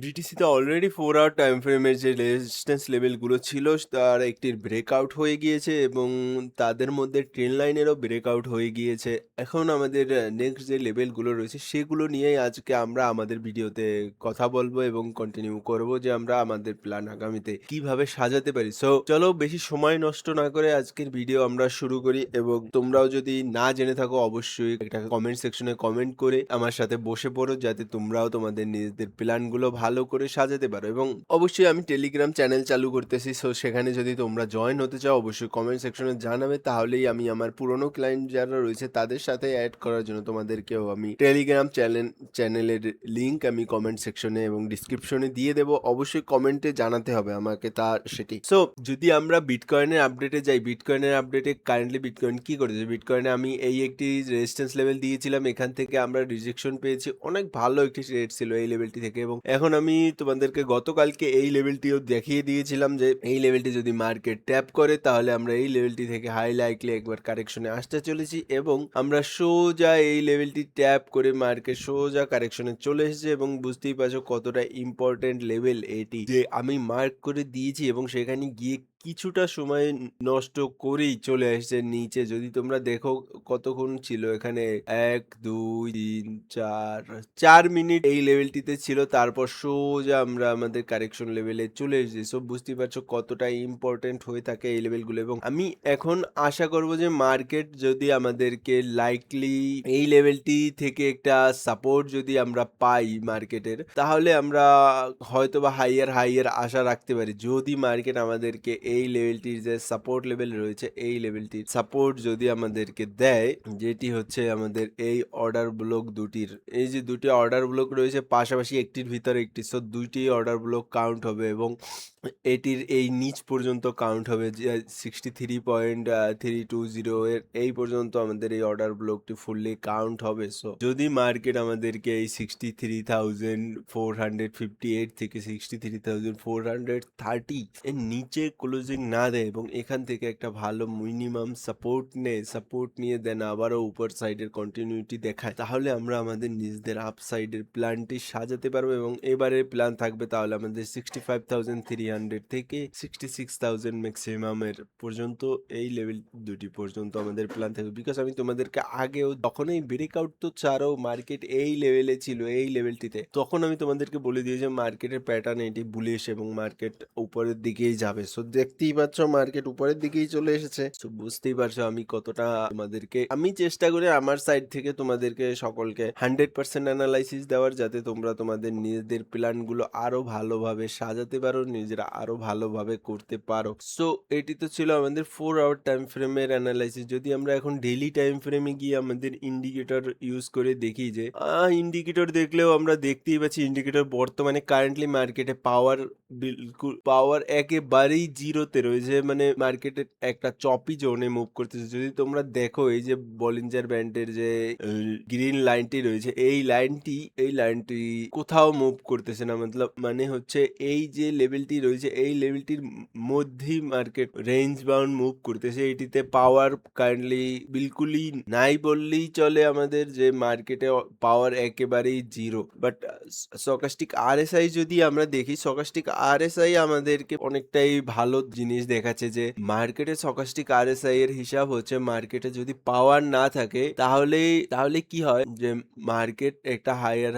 বিটিসিতে already 4 our time ফ্রেমের যে resistance লেভেলগুলো ছিল তার একটির ব্রেকআউট হয়ে গিয়েছে এবং তাদের মধ্যে ট্রেন লাইনেরও ব্রেকআউট হয়ে গিয়েছে। এখন আমাদের নেক্সট যে লেভেলগুলো রয়েছে সেগুলো নিয়েই আজকে আমরা আমাদের ভিডিওতে কথা বলবো এবং কন্টিনিউ করব যে আমরা আমাদের প্ল্যান আগামীতে কিভাবে সাজাতে পারি। সো চলো বেশি সময় নষ্ট না করে আজকের ভিডিও আমরা শুরু করি এবং তোমরাও যদি না জেনে থাকো অবশ্যই একটা কমেন্ট সেকশনে কমেন্ট করে আমার সাথে বসে পড়ো যাতে তোমরাও তোমাদের নিজেদের প্ল্যানগুলো ভালো করে সাজাতে পারো। এবং অবশ্যই আমি টেলিগ্রাম চ্যানেল চালু করতেছি, সো সেখানে যদি তোমরা জয়েন হতে চাও অবশ্যই কমেন্ট সেকশনে জানাবে, তাহলেই আমি আমার পুরনো ক্লায়েন্ট যারা রয়েছে তাদের সাথে অ্যাড করার জন্য তোমাদেরকেও আমি টেলিগ্রাম চ্যানেলের লিংক আমি কমেন্ট সেকশনে এবং ডিসক্রিপশনে দিয়ে দেবো। অবশ্যই কমেন্টে জানাতে হবে আমাকে তার সেটি। সো যদি আমরা বিটকয়েনের আপডেটে যাই, বিটকয়েনের আপডেটে কারেন্টলি বিটকয়েন কি করেছে, বিটকয়েনে আমি এই একটি রেজিস্ট্যান্স লেভেল দিয়েছিলাম, এখান থেকে আমরা রিজেকশন পেয়েছি, অনেক ভালো একটি রেট ছিল এই লেভেলটি থেকে। এবং এখন আমি তোমাদেরকে গতকালকে এই লেভেলটিও দেখিয়ে দিয়েছিলাম যে এই লেভেলটি যদি মার্কেট ট্যাপ করে তাহলে আমরা এই লেভেলটি থেকে হাই লাইকলি একবার কারেকশনে আসতে চলেছি এবং আমরা সোজা এই লেভেলটি ট্যাপ করে মার্কেট সোজা কারেকশনে চলে এসেছে। এবং বুঝতেই পারছো কতটা ইম্পর্টেন্ট লেভেল এটি, যে আমি মার্ক করে দিয়েছি এবং সেখানে গিয়ে কিছুটা সময় নষ্ট করেই চলে আসছে নিচে। যদি তোমরা দেখো কতক্ষণ ছিল এখানে, 1 2 3 4 4 মিনিট এই লেভেলটিতে ছিল, তারপর সোজা আমরা আমাদের কারেকশন লেভেলে চলে এসেছি। সো বুঝতেই পারছো কতটা ইম্পর্টেন্ট হয়ে থাকে এই লেভেলগুলো। এবং আমি এখন আশা করব যে মার্কেট যদি আমাদেরকে লাইকলি এই লেভেলটি থেকে একটা সাপোর্ট যদি আমরা পাই মার্কেটের, তাহলে আমরা হয়তো বা হাইয়ার আশা রাখতে পারি। যদি মার্কেট আমাদেরকে এই লেভেলটির যে সাপোর্ট লেভেল রয়েছে এই লেভেলটির সাপোর্ট যদি আমাদেরকে দেয়, যেটি হচ্ছে আমাদের এই অর্ডার ব্লক দুটির, এই যে দুটি অর্ডার ব্লক রয়েছে পাশাপাশি একটির ভিতরে একটি, সো দুইটি অর্ডার ব্লক কাউন্ট হবে এবং এটির এই নিচ পর্যন্ত কাউন্ট হবে যে 63.320 এর এই পর্যন্ত আমাদের এই অর্ডার ব্লকটি ফুললি কাউন্ট হবে। সো যদি মার্কেট আমাদেরকে এই 63,458 থেকে 63,430 এর নিচে ক্লোজিং না দেয় এবং এখান থেকে একটা ভালো মিনিমাম সাপোর্ট নিয়ে দেন আবারও উপর সাইডের কন্টিনিউটি দেখায়, তাহলে আমরা আমাদের নিজেদের আপ সাইডের প্ল্যানটি সাজাতে পারবো। এবং এবারের প্ল্যান থাকবে তাহলে আমাদের 65,300 থেকে 66,000 ম্যাক্সিমামের পর্যন্ত, এই লেভেল দুটি পর্যন্ত আমাদের প্ল্যান থাকবে। বিকজ আমি তোমাদেরকে আগেও যখনই ব্রেকআউট তো ছাড়ো মার্কেট এই লেভেলে ছিল এই লেভেলটিতে, তখন আমি তোমাদেরকে বলে দিয়েছি মার্কেটের প্যাটার্ন এটি বুলিশ এবং মার্কেট উপরের দিকেই যাবে। সো দেখতেই পাচ্ছ মার্কেট উপরের দিকেই চলে এসেছে। সো বুঝতেই পারছো আমি কতটা তোমাদেরকে, আমি চেষ্টা করি আমার সাইড থেকে তোমাদেরকে সকলকে 100% অ্যানালাইসিস দেওয়ার, যাতে তোমরা তোমাদের নিজেদের প্ল্যানগুলো আরো ভালোভাবে সাজাতে পারো, নিজেরা আরো ভালোভাবে করতে পারো। সো এটি তো ছিল আমাদের 4 আওয়ার টাইম ফ্রেমের অ্যানালাইসিস। যদি আমরা এখন ডেইলি টাইম ফ্রেমে গিয়ে আমাদের ইন্ডিকেটর ইউজ করে দেখি, যে ইন্ডিকেটর দেখলেও আমরা দেখতেই পাচ্ছি ইন্ডিকেটর বর্তমানে কারেন্টলি মার্কেটে পাওয়ার একেবারেই জিরোতে রয়েছে, মানে মার্কেটের একটা চপি জোনে মুভ করতেছে। যদি তোমরা দেখো এই যে বলিঞ্জার ব্যান্ডের যে গ্রিন লাইনটি রয়েছে এই লাইনটি কোথাও মুভ করতেছে না, মতলব মানে হচ্ছে এই যে লেভেলটি রয়েছে এই লেভেলটির মধ্যেই মার্কেট রেঞ্জ বাউন্ড মুভ করতেছে। এটিতে পাওয়ার কারেন্টলি বিলকুলই নাই বললেই চলে আমাদের, যে মার্কেটে পাওয়ার একেবারেই জিরো। বাট স্টকাস্টিক আরএসআই যদি আমরা দেখি, স্টকাস্টিক আরএসআই আমাদেরকে অনেকটাই ভালো জিনিস দেখাচ্ছে, যে মার্কেটে স্টকাস্টিক আরএসআই এর হিসাব হচ্ছে মার্কেটে যদি পাওয়ার না থাকে তাহলে কি হয়, যে মার্কেট একটা হায়ার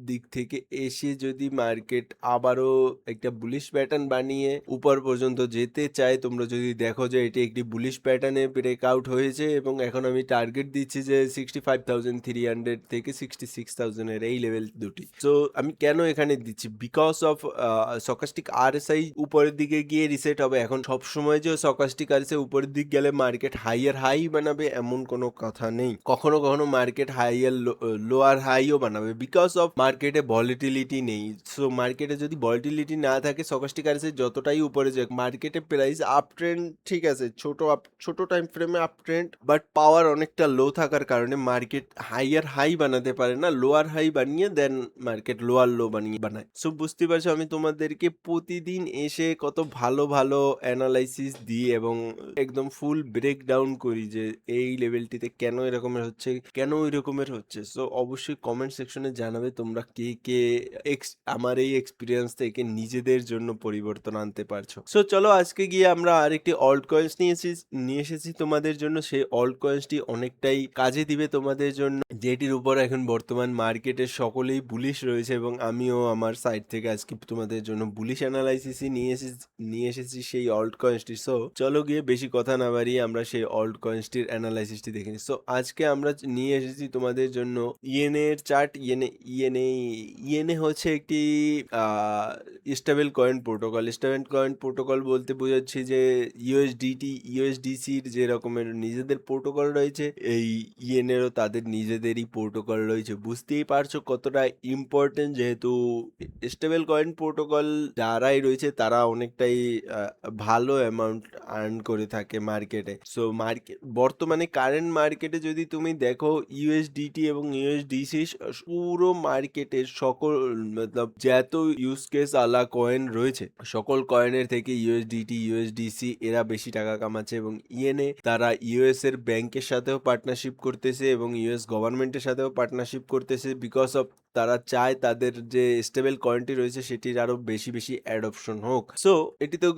দিক থেকে এসে যদি মার্কেট আবারও একটা বুলিশ প্যাটার্ন বানিয়ে উপর পর্যন্ত যেতে চায়, তোমরা যদি দেখো যে এটি একটি বুলিশ প্যাটার্নে ব্রেকআউট হয়েছে এবং এখন আমি টার্গেট দিচ্ছি যে 65,300 থেকে 66,000 এর এই লেভেল দুটি। সো আমি কেন এখানে দিচ্ছি, বিকজ অফ স্টকাস্টিক আরএসআই উপরের দিকে গিয়ে রিসেট হবে। এখন সব সময় যে স্টকাস্টিক আরএসআই উপরের দিক গেলে মার্কেট হাই বানাবে এমন কোনো কথা নেই, কখনো কখনো মার্কেট লোয়ার হাইও বানাবে, বিকজ অফ মার্কেটে ভলিটিলিটি নেই। সো মার্কেটে যদি ভলিটিলিটি না থাকে স্টকাস্টিক আরএসআই যতটাই উপরে যাক, মার্কেটে প্রাইস আপ ট্রেন্ড ঠিক আছে, ছোট টাইম ফ্রেমে আপ ট্রেন্ড, বাট পাওয়ার অনেকটা লো থাকার কারণে মার্কেট হাই বানাতে পারে না, লোয়ার হাই বানিয়ে দেন মার্কেট লোয়ার লো বানায়। সো বুঝতে পারছো আমি তোমাদেরকে প্রতিদিন এসে কত ভালো ভালো ভালো অ্যানালাইসিস দিই এবং একদম ফুল ব্রেকডাউন করি যে এই লেভেলটিতে কেন এরকমের হচ্ছে, কেন ওই রকমের হচ্ছে। সো অবশ্যই কমেন্ট সেকশনে জানাবে তোমরা কে আমার এই এক্সপেরিয়েন্স থেকে নিজেদের জন্য পরিবর্তন আনতে পারছো। সো চলো আজকে গিয়ে আমরা আরেকটি অল্ট কয়েন্স নিয়ে এসেছি তোমাদের জন্য। সেই অল্ট কয়েন্সটি অনেকটাই কাজে দিবে তোমাদের জন্য, যেটির উপর এখন বর্তমান মার্কেটে সকলেই বুলিশ রয়েছে এবং আমিও আমার সাইড থেকে আজকে তোমাদের জন্য বুলিশ অ্যানালাইসিসই নিয়ে এসেছি সেই অল্ট কয়েন্সটি। সো চলো গিয়ে বেশি কথা না বাড়িয়ে আমরা সেই অল্ট কয়েন্সটির অ্যানালাইসিসটি দেখে নিই। সো আজকে আমরা নিয়ে এসেছি তোমাদের জন্য ইয়েনে এর চার্ট। ইয়েনে হচ্ছে একটি stable coin protocol. Stable coin protocol বলতে বোঝাচ্ছি যে ইউএসডিসির যে রকমের নিজেদের প্রোটোকল রয়েছে, এই ইয়েনেরও তাদের নিজেদেরই প্রোটোকল রয়েছে। বুঝতেই পারছো কতটা ইম্পর্টেন্ট, যেহেতু স্টেবল কয়েন প্রোটোকল যারাই রয়েছে তারা অনেকটাই ভালো অ্যামাউন্ট আর্ন করে থাকে মার্কেটে। সো বর্তমানে কারেন্ট মার্কেটে যদি তুমি দেখো ইউএসডিটি এবং ইউএসডিসি পুরো মার্কেটের সকল মতলব যত ইউজ কেস আলা কয়েন রয়েছে সকল কয়েনের থেকে ইউএসডিটি ইউএসডিসি এরা বেশি টাকা কামাচ্ছে এবং ইএনএ তারা ইউএস এর ব্যাংকের সাথেও পার্টনারশিপ করতেছে এবং ইউএস গভর্নমেন্টের সাথেও পার্টনারশিপ করতেছে, বিকজ অফ তারা চায় তাদের যে স্টেবল কয়েনটি রয়েছে সেটির আরো বেশি বেশি অ্যাডপশন হোক। সো এটি তো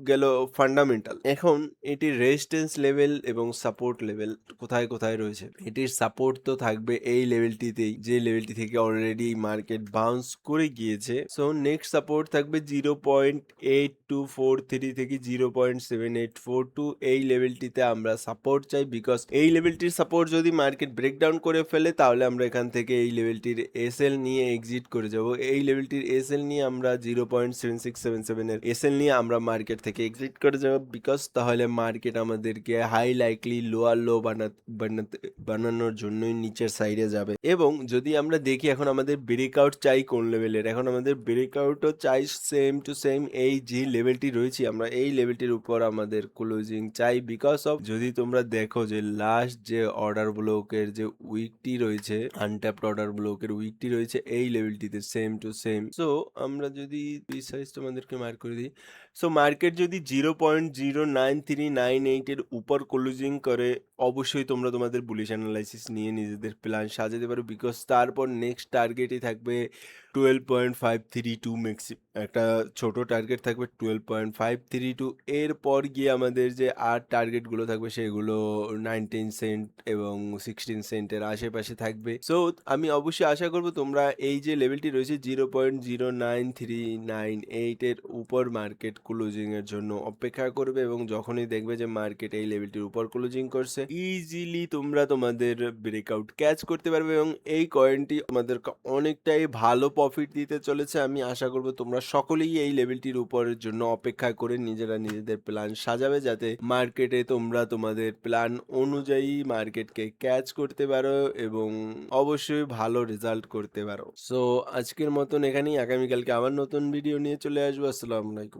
গেল ফান্ডামেন্টাল। এখন এটির রেজিস্ট্যান্স লেভেল এবং সাপোর্ট লেভেল কোথায় কোথায় রয়েছে। এটির সাপোর্ট তো থাকবে এই লেভেলটিতেই, যে লেভেলটি থেকে অলরেডি মার্কেট বাউন্স করে গিয়েছে। সো নেক্সট সাপোর্ট থাকবে 0.8243 থেকে 0.7842। এই লেভেলটিতে আমরা সাপোর্ট চাই, বিকজ এই লেভেলটির সাপোর্ট যদি মার্কেট ব্রেকডাউন করে ফেলে তাহলে আমরা এখান থেকে এই লেভেলটির এসএল নিয়ে এক্সিট করে যাব। এই লেভেলটির এসএল নিয়ে আমরা 0.7677 এর এসএল নিয়ে আমরা মার্কেট থেকে এক্সিট করে যাব, বিকজ তাহলে মার্কেট আমাদেরকে হাই লাইকলি লোয়ার লো বানানোর জন্যই নিচের সাইডে যাবে। এবং যদি আমরা দেখি এখন আমাদের ব্রেকআউট চাই কোন লেভেলের, এখন আমাদের ব্রেকআউটও চাই সেম টু সেম এই যে লেভেলটি রয়েছে আমরা এই লেভেলটির উপর আমাদের ক্লোজিং চাই, বিকজ অফ যদি তোমরা দেখো যে লাস্ট যে অর্ডার ব্লকের যে উইকটি রয়েছে, আনট্যাপড অর্ডার ব্লকের উইকটি রয়েছে এই লেভেলটিতে সেম টু সেম। সো আমরা যদি সাইজ তোমাদেরকে মার্ক করে দিই, সো মার্কেট যদি 0.09398 এর উপর ক্লোজিং করে অবশ্যই তোমরা তোমাদের বুলিশ অ্যানালাইসিস নিয়ে নিজেদের প্ল্যান সাজাতে পারো, বিকজ তারপর নেক্সট টার্গেটই থাকবে 12.532 একটা ছোট টার্গেট থাকবে 12.532। এরপর গিয়ে আমাদের যে আর টার্গেটগুলো থাকবে সেগুলো 19 সেন্ট এবং 16 সেন্টের আশেপাশে থাকবে। সো আমি অবশ্যই আশা করব তোমরা এই যে লেভেলটি রয়েছে 0.09398 এর উপর মার্কেট ক্লোজিং এর জন্য অপেক্ষা করবে এবং যখনই দেখবে যে মার্কেট এই লেভেলটির উপর ক্লোজিং করছে ইজিলি তোমরা তোমাদের ব্রেকআউট ক্যাচ করতে পারবে এবং এই কয়েনটি তোমাদেরকে অনেকটাই ভালো প্রফিট দিতে চলেছে। আমি আশা করব তোমরা সকলেই এই লেভেলটির উপরের জন্য অপেক্ষা করে নিজেদের প্ল্যান সাজাবে, যাতে মার্কেটে তোমরা তোমাদের প্ল্যান অনুযায়ী মার্কেটকে ক্যাচ করতে পারো এবং অবশ্যই ভালো রেজাল্ট করতে পারো। সো আজকের মতন এখানেই, আগামীকালকে আবার নতুন ভিডিও নিয়ে চলে আসবো। আসসালামু আলাইকুম।